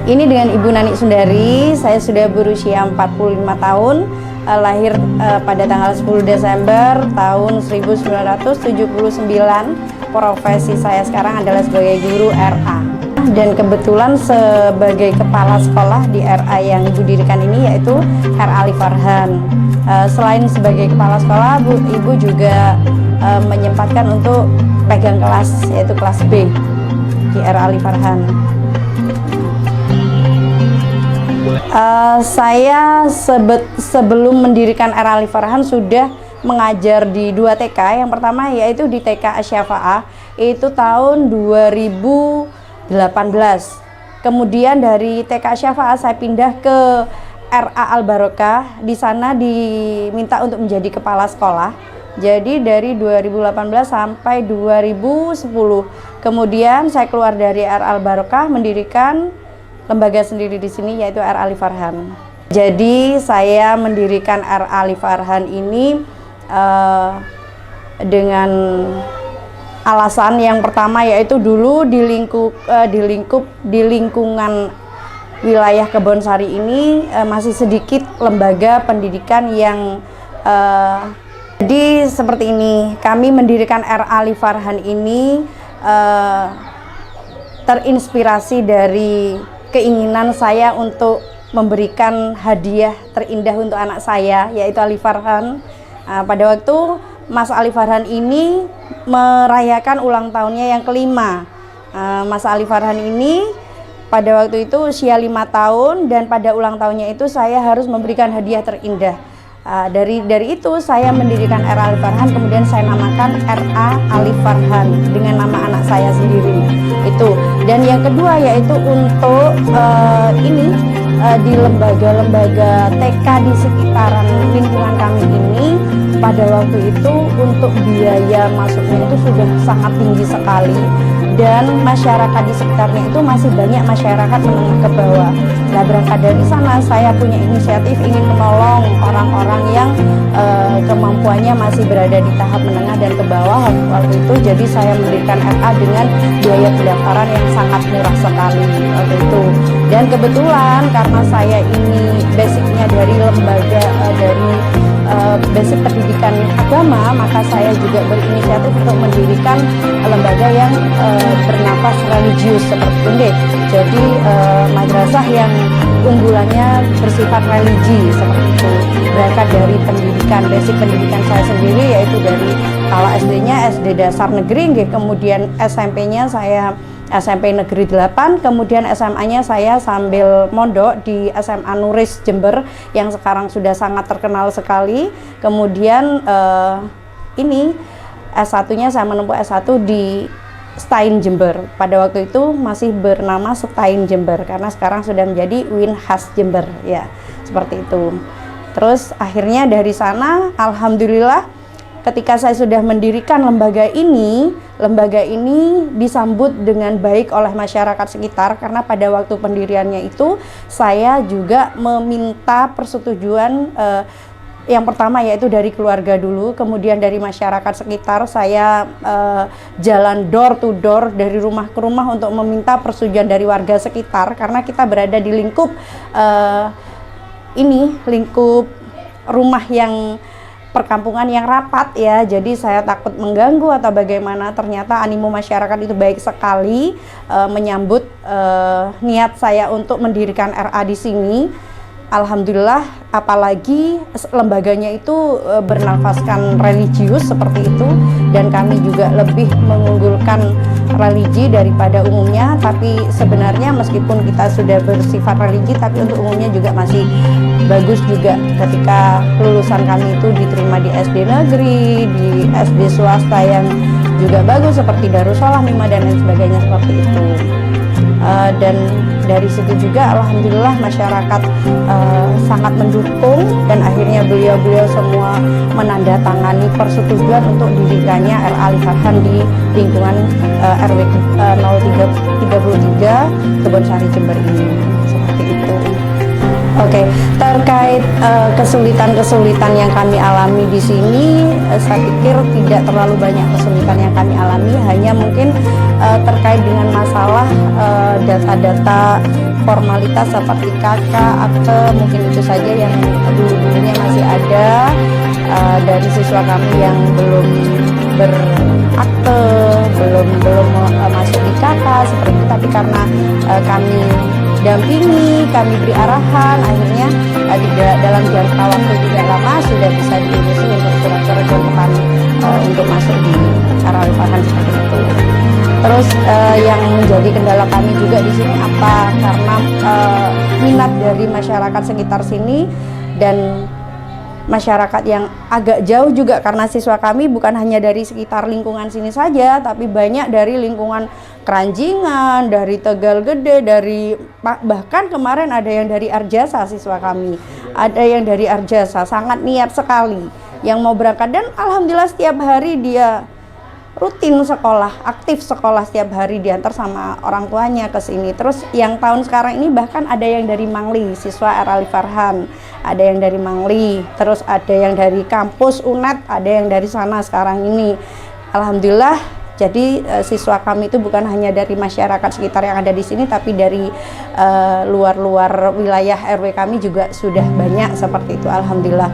Ini dengan Ibu Nani Sundari, saya sudah berusia 45 tahun, lahir pada tanggal 10 Desember tahun 1979. Profesi saya sekarang adalah sebagai guru RA. Dan kebetulan sebagai kepala sekolah di RA yang Ibu dirikan ini yaitu RA Ali Farhan. Selain sebagai kepala sekolah, Ibu juga menyempatkan untuk pegang kelas, yaitu kelas B di RA Ali Farhan. Saya sebelum mendirikan RA Ali Farhan sudah mengajar di 2 TK. Yang pertama yaitu di TK Asy-Syafa'ah, itu tahun 2018. Kemudian dari TK Asy-Syafa'ah saya pindah ke RA Al Barokah. Di sana diminta untuk menjadi kepala sekolah. Jadi dari 2018 sampai 2010. Kemudian saya keluar dari RA Al Barokah mendirikan lembaga sendiri di sini yaitu RA Ali Farhan. Jadi saya mendirikan RA Ali Farhan ini dengan alasan yang pertama yaitu dulu di lingkungan wilayah Kebonsari ini masih sedikit lembaga pendidikan yang jadi seperti ini. Kami mendirikan RA Ali Farhan ini terinspirasi dari keinginan saya untuk memberikan hadiah terindah untuk anak saya yaitu Ali Farhan. Pada waktu Mas Ali Farhan ini merayakan ulang tahunnya yang ke-5. Mas Ali Farhan ini pada waktu itu usia 5 tahun dan pada ulang tahunnya itu saya harus memberikan hadiah terindah. Dari itu saya mendirikan RA Ali Farhan, kemudian saya namakan RA Ali Farhan dengan nama anak saya sendiri. Itu. Dan yang kedua yaitu untuk di lembaga-lembaga TK di sekitaran lingkungan kami ini, pada waktu itu untuk biaya masuknya itu sudah sangat tinggi sekali dan masyarakat di sekitarnya itu masih banyak masyarakat menengah ke bawah. Nah, berangkat dari sana saya punya inisiatif ingin menolong orang-orang yang kemampuannya masih berada di tahap menengah dan ke bawah waktu itu. Jadi saya mendirikan RA dengan biaya pendaftaran yang sangat murah sekali waktu itu. Dan kebetulan karena saya ini basicnya dari lembaga basic pendidikan agama, maka saya juga berinisiatif untuk mendirikan lembaga yang bernafas religius seperti itu. Jadi madrasah yang unggulannya bersifat religi seperti itu. Berangkat dari pendidikan, basic pendidikan saya sendiri yaitu dari kalau SD-nya SD dasar negeri, kemudian SMP-nya saya SMP Negeri 8, kemudian SMA-nya saya sambil mondok di SMA Nuris Jember yang sekarang sudah sangat terkenal sekali. Kemudian ini S1-nya saya menempuh S1 di Stein Jember. Pada waktu itu masih bernama Stein Jember karena sekarang sudah menjadi Winhas Jember ya, seperti itu. Terus akhirnya dari sana alhamdulillah ketika saya sudah mendirikan lembaga ini disambut dengan baik oleh masyarakat sekitar karena pada waktu pendiriannya itu saya juga meminta persetujuan yang pertama yaitu dari keluarga dulu, kemudian dari masyarakat sekitar. Saya jalan door to door dari rumah ke rumah untuk meminta persetujuan dari warga sekitar karena kita berada di lingkup lingkup rumah yang perkampungan yang rapat ya, jadi saya takut mengganggu atau bagaimana. Ternyata animo masyarakat itu baik sekali menyambut niat saya untuk mendirikan RA di sini. Alhamdulillah, apalagi lembaganya itu bernafaskan religius seperti itu dan kami juga lebih mengunggulkan religi daripada umumnya. Tapi sebenarnya meskipun kita sudah bersifat religi, tapi untuk umumnya juga masih bagus juga ketika lulusan kami itu diterima di SD negeri, di SD swasta yang juga bagus seperti Darussalam, Mima dan lain sebagainya seperti itu. Dan dari situ juga alhamdulillah masyarakat sangat mendukung dan akhirnya beliau-beliau semua menandatangani persetujuan untuk didirikannya RA Ali Farhan di lingkungan RW 033 Kebonsari Jember ini seperti itu. Oke, terkait kesulitan-kesulitan yang kami alami di sini, saya pikir tidak terlalu banyak kesulitan yang kami alami, hanya mungkin terkait dengan masalah data-data formalitas seperti KK, akte, mungkin itu saja yang dulu-dulunya masih ada dari siswa kami yang belum berakte, belum masuk di KK seperti itu, tapi karena kami dampingi, kami beri arahan, akhirnya tidak dalam jangka waktu tidak lama sudah bisa diurusi untuk surat-surat tuntutan untuk masuk di Al-Fathan seperti itu. Terus yang menjadi kendala kami juga di sini apa? Karena minat dari masyarakat sekitar sini dan masyarakat yang agak jauh juga, karena siswa kami bukan hanya dari sekitar lingkungan sini saja, tapi banyak dari lingkungan Keranjingan, dari Tegal Gede, dari bahkan kemarin ada yang dari Arjasa, siswa kami ada yang dari Arjasa, sangat niat sekali yang mau berangkat, dan alhamdulillah setiap hari dia rutin sekolah, aktif sekolah, setiap hari diantar sama orang tuanya ke sini. Terus yang tahun sekarang ini bahkan ada yang dari Mangli, siswa Ali Farhan, ada yang dari Mangli, terus ada yang dari kampus UNED, ada yang dari sana sekarang ini. Alhamdulillah, jadi siswa kami itu bukan hanya dari masyarakat sekitar yang ada di sini, tapi dari luar-luar wilayah RW kami juga sudah banyak seperti itu, alhamdulillah.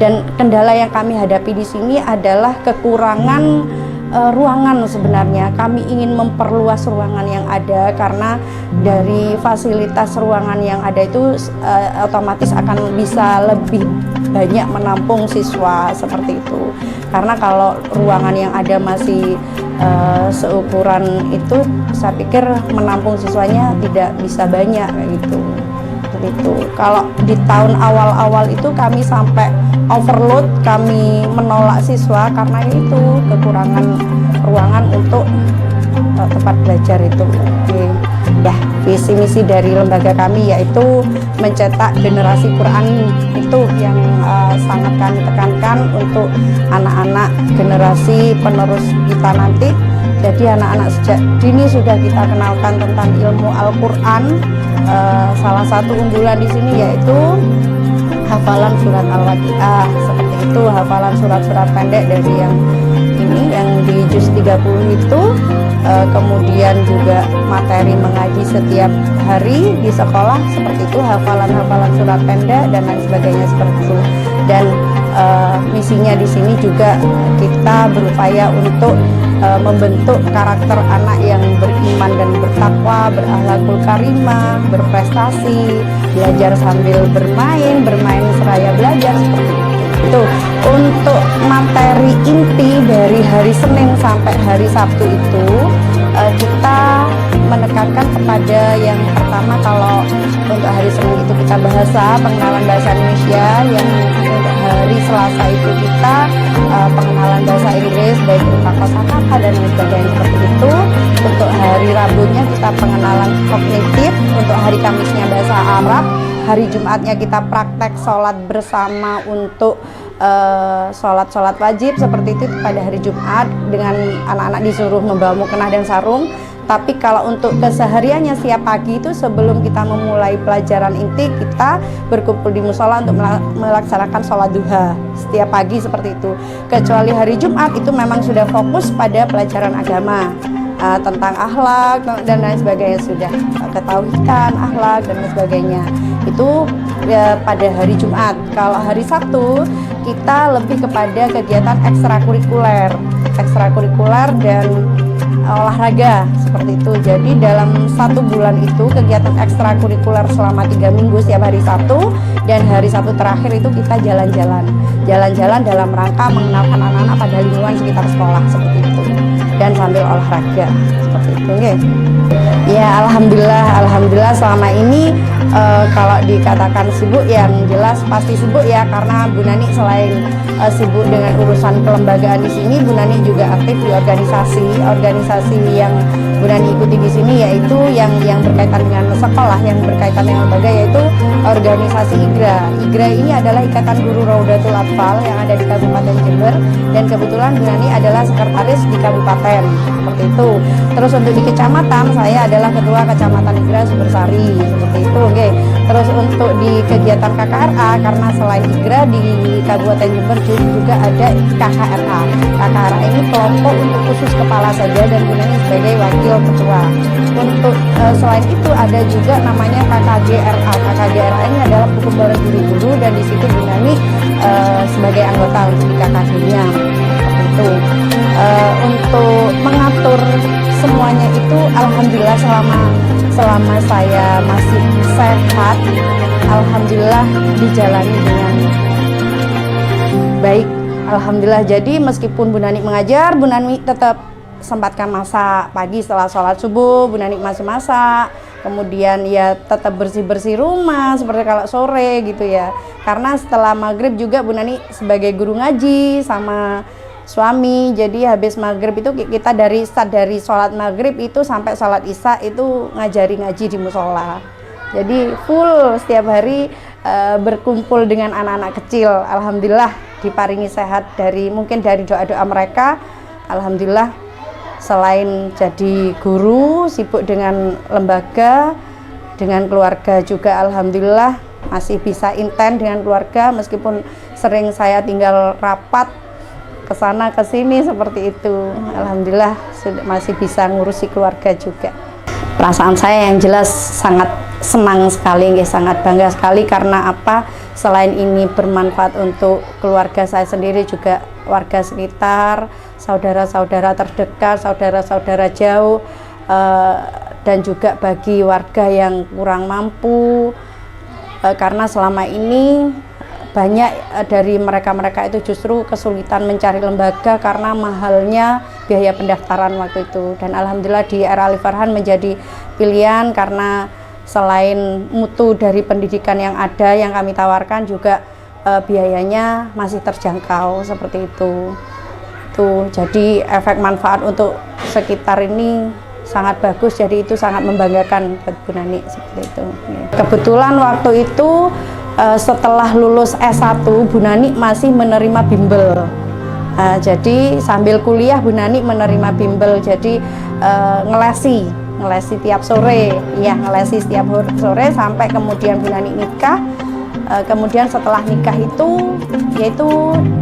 Dan kendala yang kami hadapi di sini adalah kekurangan ruangan. Sebenarnya kami ingin memperluas ruangan yang ada, karena dari fasilitas ruangan yang ada itu otomatis akan bisa lebih banyak menampung siswa seperti itu. Karena kalau ruangan yang ada masih seukuran itu, saya pikir menampung siswanya tidak bisa banyak kayak gitu. Itu kalau di tahun awal-awal itu kami sampai overload, kami menolak siswa karena itu kekurangan ruangan untuk tempat belajar itu. Oke. Ya, visi misi dari lembaga kami yaitu mencetak generasi Quran, itu yang sangat kami tekankan untuk anak-anak generasi penerus kita nanti. Jadi anak-anak sejak dini sudah kita kenalkan tentang ilmu Al-Quran. Salah satu unggulan di sini yaitu hafalan surat Al-Waqiah, seperti itu, hafalan surat-surat pendek dari yang ini yang di juz 30 itu. Kemudian juga materi mengaji setiap hari di sekolah seperti itu, hafalan-hafalan surat pendek dan lain sebagainya seperti itu. Dan misinya di sini juga kita berupaya untuk membentuk karakter anak yang beriman dan bertakwa, berakhlakul karimah, berprestasi, belajar sambil bermain, bermain seraya belajar seperti itu. Untuk materi inti dari hari Senin sampai hari Sabtu itu kita menekankan kepada yang pertama, kalau untuk hari Senin itu kita pengenalan bahasa Indonesia, yang untuk hari Selasa itu kita pengenalan bahasa Inggris baik berupa kosakata dan lain sebagainya seperti itu. Untuk hari Rabunya kita pengenalan kognitif, untuk hari Kamisnya bahasa Arab, hari Jumatnya kita praktek sholat bersama untuk sholat wajib seperti itu pada hari Jumat, dengan anak-anak disuruh membawa mukena dan sarung. Tapi kalau untuk kesehariannya siap pagi itu sebelum kita memulai pelajaran inti, kita berkumpul di musola untuk melaksanakan sholat duha setiap pagi seperti itu. Kecuali hari Jumat itu memang sudah fokus pada pelajaran agama, tentang akhlak dan lain sebagainya, sudah ketauhidan, akhlak dan lain sebagainya itu pada hari Jumat. Kalau hari Sabtu kita lebih kepada kegiatan ekstrakurikuler dan olahraga seperti itu. Jadi dalam 1 bulan itu kegiatan ekstrakurikuler selama 3 minggu setiap hari Sabtu, dan hari Sabtu terakhir itu kita jalan-jalan dalam rangka mengenalkan anak-anak pada lingkungan sekitar sekolah seperti itu, dan sambil olahraga seperti itu. Okay. Ya, alhamdulillah selama ini kalau dikatakan sibuk, yang jelas pasti sibuk ya, karena Bu Nani selain sibuk dengan urusan kelembagaan di sini, Bu Nani juga aktif di organisasi yang Bu Nani ikuti di sini, yaitu yang berkaitan dengan sekolah, yang berkaitan dengan lembaga, yaitu organisasi IGRA. IGRA ini adalah Ikatan Guru Raudatul Atfal yang ada di Kabupaten Jember, dan kebetulan Bu Nani adalah sekretaris di kabupaten seperti itu. Terus untuk di kecamatan, saya adalah ketua kecamatan IGRA Sumbersari seperti itu. Oke. Terus untuk di kegiatan KKRA, karena selain IGRA di Kabupaten Jember juga ada KKRA. KKRA ini kelompok untuk khusus kepala saja dan Bu Nani sebagai wakil ketua. Untuk selain itu ada juga namanya KKGRA. KKGRA ini adalah perkumpulan guru-guru dan di situ Bu Nani sebagai anggota untuk di KKG-nya. Itu untuk mengatur semuanya itu alhamdulillah selama saya masih sehat, alhamdulillah dijalani dengan baik, alhamdulillah. Jadi meskipun Bu Nani mengajar, Bu Nani tetap sempatkan masak pagi setelah sholat subuh. Bu Nani masih masak, kemudian ya tetap bersih-bersih rumah seperti kalau sore gitu ya, karena setelah maghrib juga Bu Nani sebagai guru ngaji sama suami, jadi habis maghrib itu kita start dari sholat maghrib itu sampai sholat isya itu ngajari ngaji di musola. Jadi full setiap hari berkumpul dengan anak-anak kecil. Alhamdulillah diparingi sehat mungkin dari doa-doa mereka. Alhamdulillah selain jadi guru, sibuk dengan lembaga, dengan keluarga juga alhamdulillah masih bisa intens dengan keluarga, meskipun sering saya tinggal rapat kesana kesini seperti itu. Alhamdulillah masih bisa ngurusi keluarga juga. Perasaan saya yang jelas sangat senang sekali, sangat bangga sekali, karena apa? Selain ini bermanfaat untuk keluarga saya sendiri, juga warga sekitar, saudara-saudara terdekat, saudara-saudara jauh, dan juga bagi warga yang kurang mampu, karena selama ini banyak dari mereka-mereka itu justru kesulitan mencari lembaga karena mahalnya biaya pendaftaran waktu itu. Dan alhamdulillah di era Ali Farhan menjadi pilihan, karena selain mutu dari pendidikan yang ada yang kami tawarkan, juga biayanya masih terjangkau seperti itu. Jadi efek manfaat untuk sekitar ini sangat bagus, jadi itu sangat membanggakan buat Bu Nani seperti itu. Kebetulan waktu itu setelah lulus S1 Bu Nani masih menerima bimbel. Jadi sambil kuliah Bu Nani menerima bimbel, jadi ngelesi tiap sore, ya ngelesi setiap sore sampai kemudian Bu Nani nikah. Kemudian setelah nikah itu, yaitu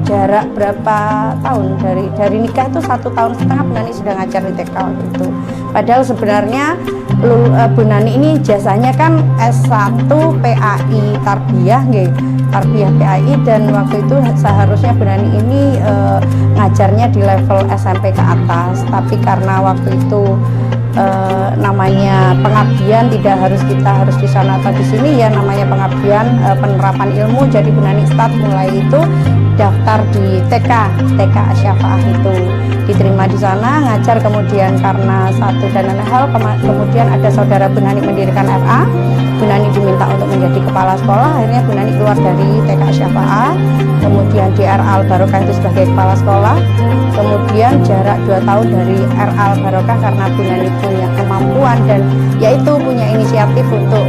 jarak berapa tahun dari nikah itu 1,5 tahun Bu Nani sudah ngajar di TK itu. Padahal sebenarnya Bu Nani ini jasanya kan S1 PAI Tarbiyah, Tarbiyah PAI, dan waktu itu seharusnya Bu Nani ini ngajarnya di level SMP ke atas, tapi karena waktu itu namanya pengabdian, tidak harus kita harus di sana atau di sini, ya namanya pengabdian, penerapan ilmu. Jadi Bu Nani start mulai itu daftar di TK Asyafaah itu, diterima di sana ngajar. Kemudian karena satu dan lain hal, kemudian ada saudara Bu Nani mendirikan RA, Bu Nani diminta untuk menjadi kepala sekolah. Akhirnya Bu Nani keluar dari TK Asyafaah, kemudian di RA Al Barokah itu sebagai kepala sekolah. Kemudian jarak 2 tahun dari RA Al Barokah, karena Bu Nani punya kemampuan dan yaitu punya inisiatif untuk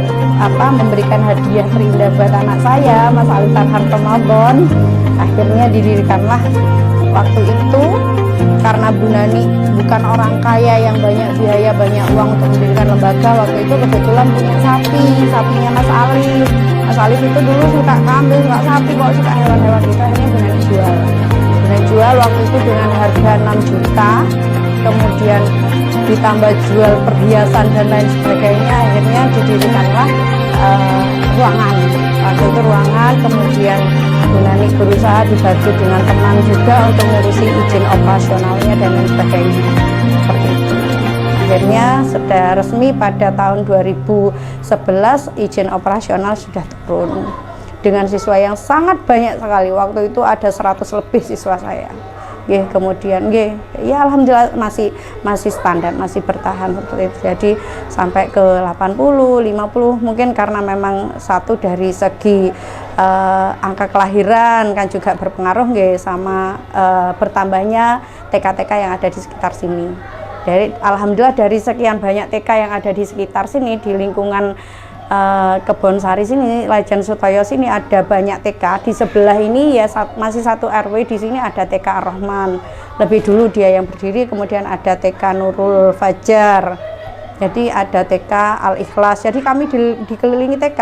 memberikan hadiah terindah buat anak saya, Mas Ali Farhan Ramadan. Akhirnya didirikanlah waktu itu, karena Bu Nani bukan orang kaya yang banyak biaya, banyak uang untuk mendirikan lembaga. Waktu itu kebetulan punya sapinya Mas Ali. Mas Ali itu dulu suka kambing, suka sapi, kok suka hewan-hewan itu. Akhirnya Bu Nani jual waktu itu dengan harga 6 juta, kemudian ditambah jual perhiasan dan lain sebagainya. Akhirnya didirikanlah ruangan. Waktu itu ruangan, kemudian Bu Nani berusaha dibantu dengan teman juga untuk ngurusi izin operasionalnya dan lain sebagainya seperti itu. Akhirnya sudah resmi pada tahun 2011 izin operasional sudah turun dengan siswa yang sangat banyak sekali. Waktu itu ada 100 lebih siswa saya. Kemudian ya alhamdulillah masih standar, masih bertahan seperti itu. Jadi sampai ke 80, 50 mungkin, karena memang satu dari segi angka kelahiran kan juga berpengaruh sama bertambahnya TK-TK yang ada di sekitar sini. Alhamdulillah dari sekian banyak TK yang ada di sekitar sini, di lingkungan Kebonsari sini, Lajen Sutoyo sini ada banyak TK. Di sebelah ini ya masih satu RW, di sini ada TK Ar-Rahman. Lebih dulu dia yang berdiri, kemudian ada TK Nurul Fajar. Jadi ada TK Al-Ikhlas. Jadi kami dikelilingi TK,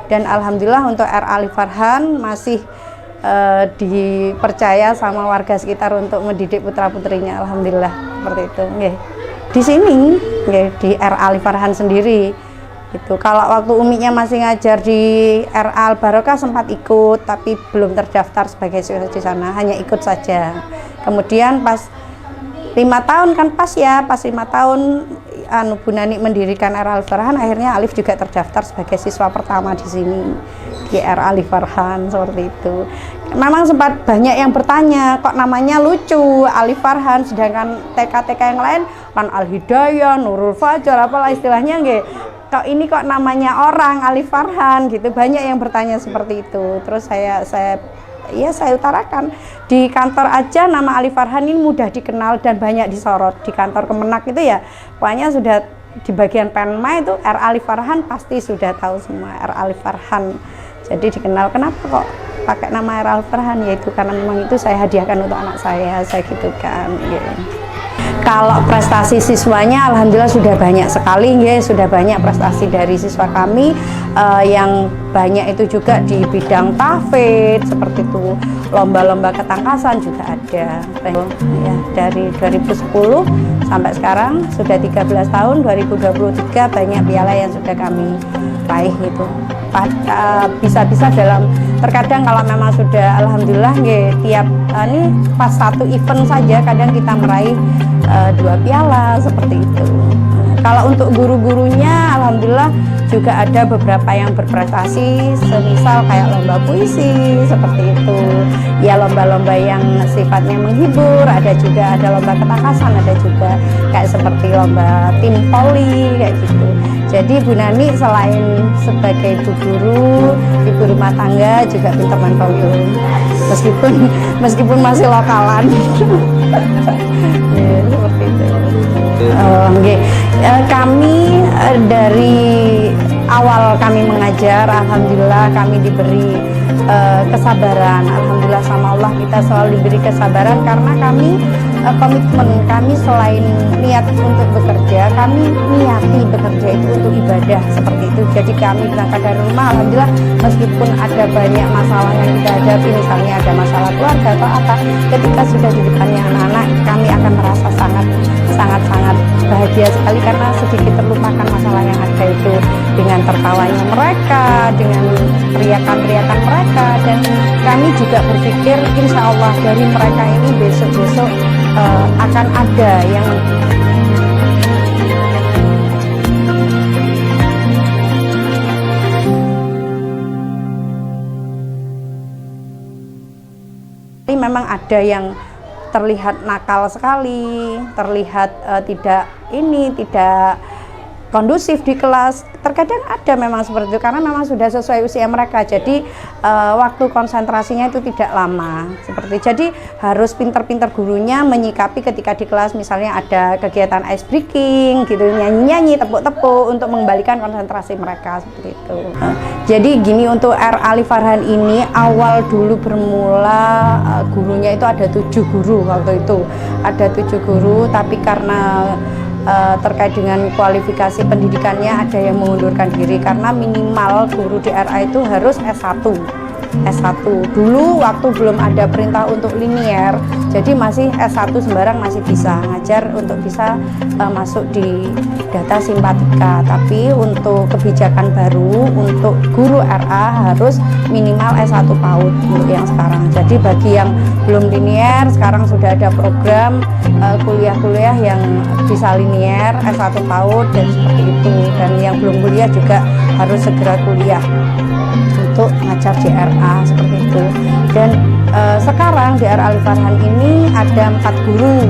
dan alhamdulillah untuk RA Ali Farhan masih dipercaya sama warga sekitar untuk mendidik putra-putrinya, alhamdulillah seperti itu. Nggih. Di sini nggih, di RA Ali Farhan sendiri itu. Kalau waktu Uminya masih ngajar di RA Al Barokah sempat ikut, tapi belum terdaftar sebagai siswa di sana, hanya ikut saja. Kemudian pas 5 tahun kan pas 5 tahun Bu Nani mendirikan RA Ali Farhan, akhirnya Alif juga terdaftar sebagai siswa pertama di sini di RA Ali Farhan, seperti itu. Memang sempat banyak yang bertanya, kok namanya lucu Ali Farhan, sedangkan TK-TK yang lain kan Al Hidayah, Nurul Fajar, apalah istilahnya nggih. Kok namanya orang Ali Farhan gitu. Banyak yang bertanya seperti itu. Terus saya utarakan, di kantor aja nama Ali Farhan ini mudah dikenal dan banyak disorot. Di kantor Kemenak itu ya pokoknya sudah di bagian Penma itu RA Ali Farhan pasti sudah tahu semua RA Ali Farhan. Jadi dikenal. Kenapa kok pakai nama RA Ali Farhan? Yaitu karena memang itu saya hadiahkan untuk anak saya gitu kan gitu. Kalau prestasi siswanya alhamdulillah sudah banyak sekali ya, sudah banyak prestasi dari siswa kami, yang banyak itu juga di bidang tahfidz, seperti itu lomba-lomba ketangkasan juga ada ya, dari 2010 sampai sekarang sudah 13 tahun. 2023 banyak piala yang sudah kami raih gitu. Bisa-bisa dalam, terkadang kalau memang sudah alhamdulillah nggih, tiap ini pas satu event saja kadang kita meraih 2 piala seperti itu. Kalau untuk guru-gurunya alhamdulillah juga ada beberapa yang berprestasi, semisal kayak lomba puisi seperti itu ya, lomba-lomba yang sifatnya menghibur, ada lomba ketangkasan, ada juga kayak seperti lomba tim poli kayak gitu. Jadi Bu Nani selain sebagai ibu guru, ibu rumah tangga, juga pintar main payung, meskipun masih lokalan. Ya, seperti itu. Kami dari awal kami mengajar, alhamdulillah kami diberi kesabaran. Alhamdulillah sama Allah kita selalu diberi kesabaran, karena kami komitmen kami selain niat untuk bekerja, kami niati bekerja itu untuk ibadah seperti itu. Jadi kami berangkat dari rumah, alhamdulillah meskipun ada banyak masalah yang kita hadapi, misalnya ada masalah keluarga atau apa, ketika sudah di depannya anak-anak, kami akan merasa sangat bahagia sekali, karena sedikit terlupakan masalah yang ada itu dengan tertawanya mereka, dengan teriakan-teriakan mereka. Dan kami juga berpikir insya Allah dari mereka ini besok-besok akan ada yang memang ada yang terlihat nakal sekali, terlihat tidak kondusif di kelas. Terkadang ada memang seperti itu, karena memang sudah sesuai usia mereka. Jadi waktu konsentrasinya itu tidak lama. Jadi harus pintar-pintar gurunya menyikapi ketika di kelas misalnya ada kegiatan ice breaking gitu, nyanyi-nyanyi, tepuk-tepuk untuk mengembalikan konsentrasi mereka seperti itu. Jadi gini, untuk RA Ali Farhan ini awal dulu bermula gurunya itu ada 7 guru waktu itu. Ada 7 guru, tapi karena terkait dengan kualifikasi pendidikannya ada yang mengundurkan diri, karena minimal guru di RA itu harus S1. Dulu waktu belum ada perintah untuk linier, jadi masih S1 sembarang masih bisa ngajar untuk bisa masuk di data simpatika. Tapi untuk kebijakan baru untuk guru RA harus minimal S1 PAUD untuk yang sekarang. Jadi bagi yang belum linier, sekarang sudah ada program kuliah-kuliah yang bisa linier S1 PAUD dan seperti itu. Dan yang belum kuliah juga harus segera kuliah untuk ngajar di RA seperti itu. Dan sekarang di RA Ali Farhan ini ada 4 guru.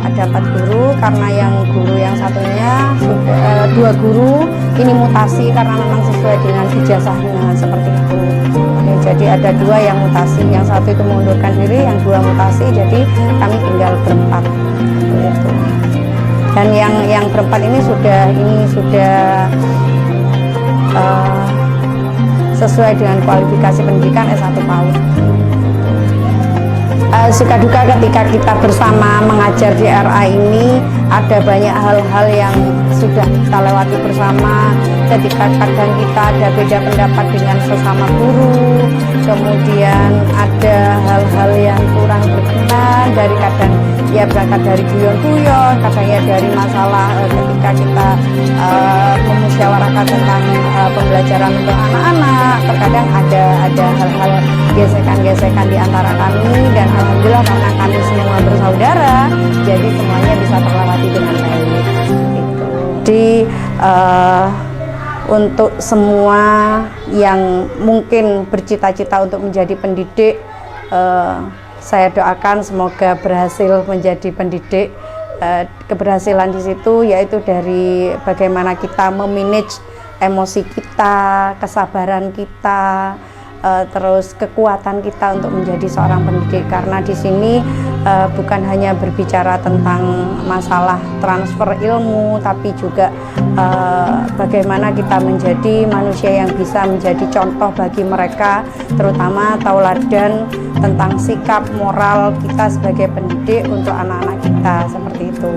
Ada 4 guru, karena yang guru yang satunya sudah 2 guru ini mutasi karena memang sesuai dengan ijazahnya seperti itu. Jadi ada 2 yang mutasi, yang satu itu mengundurkan diri, yang 2 mutasi. Jadi kami tinggal berempat itu. Dan yang berempat ini sudah sesuai dengan kualifikasi pendidikan S1 PAUD. suka duka ketika kita bersama mengajar di RA ini, ada banyak hal-hal yang sudah kita lewati bersama. Ketika kadang kita ada beda pendapat dengan sesama guru, kemudian ada hal-hal yang kurang berkenan dari kadang ya berangkat dari guyon-guyon, kadang ya dari masalah ketika kita memusyawarahkan tentang pembelajaran untuk anak-anak. Terkadang ada hal-hal gesekan-gesekan di antara kami, dan alhamdulillah karena kami semua bersaudara, jadi semuanya bisa terlewati dengan baik. Gitu. Jadi untuk semua yang mungkin bercita-cita untuk menjadi pendidik, saya doakan semoga berhasil menjadi pendidik. Keberhasilan di situ yaitu dari bagaimana kita memanage emosi kita, kesabaran kita, terus kekuatan kita untuk menjadi seorang pendidik. Karena di sini bukan hanya berbicara tentang masalah transfer ilmu, tapi juga bagaimana kita menjadi manusia yang bisa menjadi contoh bagi mereka, terutama tauladan tentang sikap moral kita sebagai pendidik untuk anak-anak kita, seperti itu.